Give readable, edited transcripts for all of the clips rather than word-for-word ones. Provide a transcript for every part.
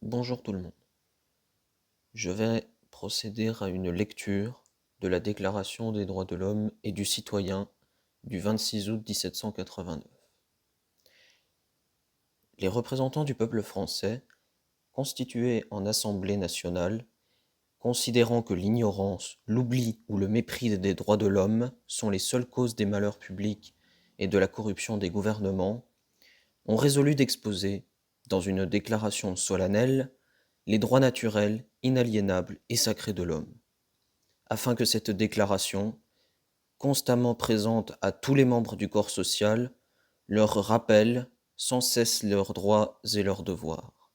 Bonjour tout le monde. Je vais procéder à une lecture de la Déclaration des droits de l'homme et du citoyen du 26 août 1789. Les représentants du peuple français, constitués en Assemblée nationale, considérant que l'ignorance, l'oubli ou le mépris des droits de l'homme sont les seules causes des malheurs publics et de la corruption des gouvernements, ont résolu d'exposer, dans une déclaration solennelle, les droits naturels, inaliénables et sacrés de l'homme, afin que cette déclaration, constamment présente à tous les membres du corps social, leur rappelle sans cesse leurs droits et leurs devoirs.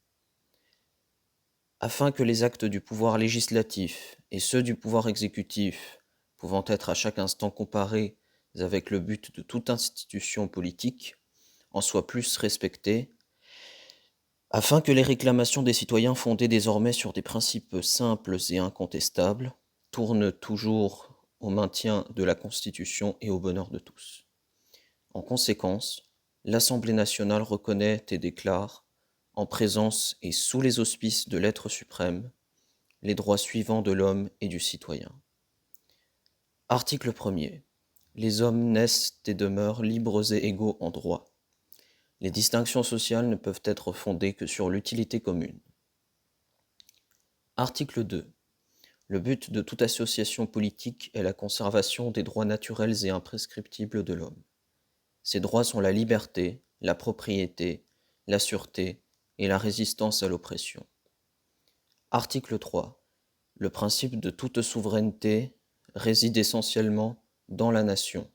Afin que les actes du pouvoir législatif et ceux du pouvoir exécutif, pouvant être à chaque instant comparés avec le but de toute institution politique, en soient plus respectés, afin que les réclamations des citoyens fondées désormais sur des principes simples et incontestables tournent toujours au maintien de la Constitution et au bonheur de tous. En conséquence, l'Assemblée nationale reconnaît et déclare, en présence et sous les auspices de l'être suprême, les droits suivants de l'homme et du citoyen. Article 1er. Les hommes naissent et demeurent libres et égaux en droit. Les distinctions sociales ne peuvent être fondées que sur l'utilité commune. Article 2. Le but de toute association politique est la conservation des droits naturels et imprescriptibles de l'homme. Ces droits sont la liberté, la propriété, la sûreté et la résistance à l'oppression. Article 3. Le principe de toute souveraineté réside essentiellement dans la nation.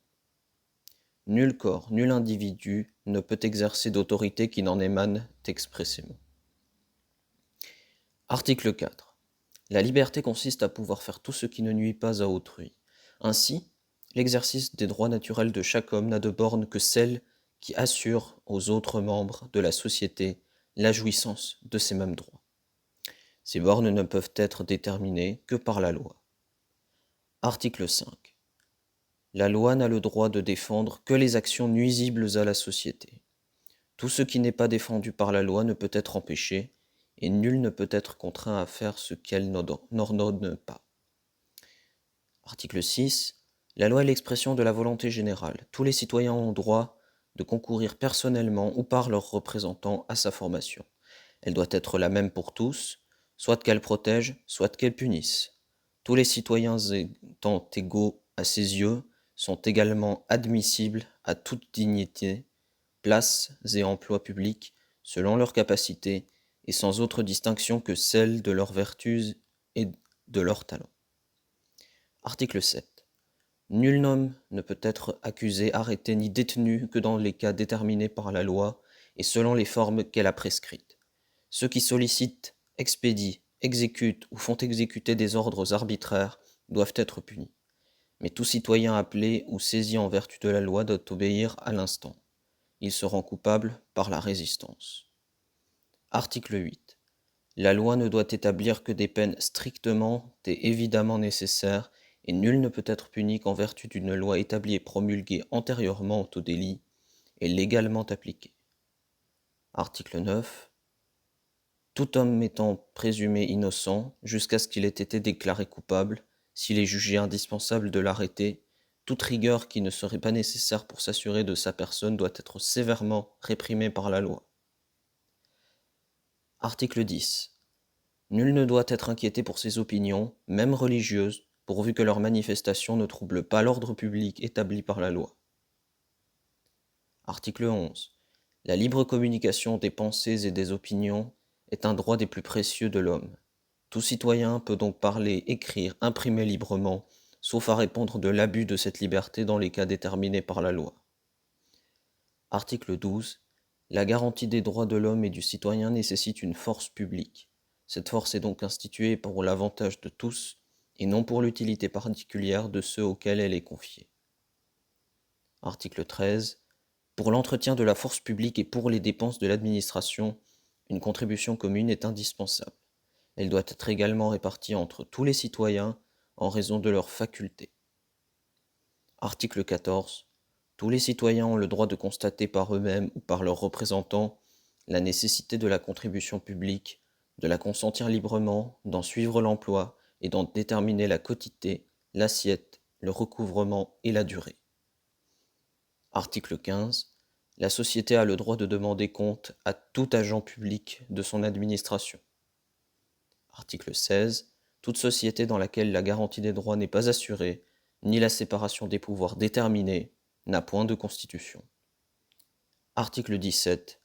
Nul corps, nul individu ne peut exercer d'autorité qui n'en émane expressément. Article 4. La liberté consiste à pouvoir faire tout ce qui ne nuit pas à autrui. Ainsi, l'exercice des droits naturels de chaque homme n'a de borne que celle qui assure aux autres membres de la société la jouissance de ces mêmes droits. Ces bornes ne peuvent être déterminées que par la loi. Article 5. La loi n'a le droit de défendre que les actions nuisibles à la société. Tout ce qui n'est pas défendu par la loi ne peut être empêché, et nul ne peut être contraint à faire ce qu'elle n'ordonne pas. Article 6. La loi est l'expression de la volonté générale. Tous les citoyens ont droit de concourir personnellement ou par leurs représentants à sa formation. Elle doit être la même pour tous, soit qu'elle protège, soit qu'elle punisse. Tous les citoyens étant égaux à ses yeux sont également admissibles à toute dignité, places et emplois publics selon leurs capacités et sans autre distinction que celle de leurs vertus et de leurs talents. Article 7. Nul homme ne peut être accusé, arrêté ni détenu que dans les cas déterminés par la loi et selon les formes qu'elle a prescrites. Ceux qui sollicitent, expédient, exécutent ou font exécuter des ordres arbitraires doivent être punis. Mais tout citoyen appelé ou saisi en vertu de la loi doit obéir à l'instant. Il se rend coupable par la résistance. Article 8. La loi ne doit établir que des peines strictement et évidemment nécessaires, et nul ne peut être puni qu'en vertu d'une loi établie et promulguée antérieurement au délit et légalement appliquée. Article 9. Tout homme étant présumé innocent jusqu'à ce qu'il ait été déclaré coupable, s'il est jugé indispensable de l'arrêter, toute rigueur qui ne serait pas nécessaire pour s'assurer de sa personne doit être sévèrement réprimée par la loi. Article 10. Nul ne doit être inquiété pour ses opinions, même religieuses, pourvu que leurs manifestations ne troublent pas l'ordre public établi par la loi. Article 11. La libre communication des pensées et des opinions est un droit des plus précieux de l'homme. Tout citoyen peut donc parler, écrire, imprimer librement, sauf à répondre de l'abus de cette liberté dans les cas déterminés par la loi. Article 12. La garantie des droits de l'homme et du citoyen nécessite une force publique. Cette force est donc instituée pour l'avantage de tous et non pour l'utilité particulière de ceux auxquels elle est confiée. Article 13. Pour l'entretien de la force publique et pour les dépenses de l'administration, une contribution commune est indispensable. Elle doit être également répartie entre tous les citoyens en raison de leurs facultés. Article 14. Tous les citoyens ont le droit de constater par eux-mêmes ou par leurs représentants la nécessité de la contribution publique de la consentir librement, d'en suivre l'emploi et d'en déterminer la quotité, l'assiette, le recouvrement et la durée. Article 15. La société a le droit de demander compte à tout agent public de son administration. Article 16. Toute société dans laquelle la garantie des droits n'est pas assurée, ni la séparation des pouvoirs déterminée, n'a point de constitution. Article 17.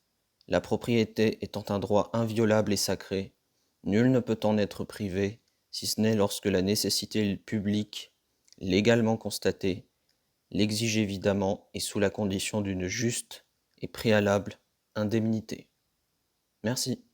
La propriété étant un droit inviolable et sacré, nul ne peut en être privé, si ce n'est lorsque la nécessité publique, légalement constatée, l'exige évidemment et sous la condition d'une juste et préalable indemnité. Merci.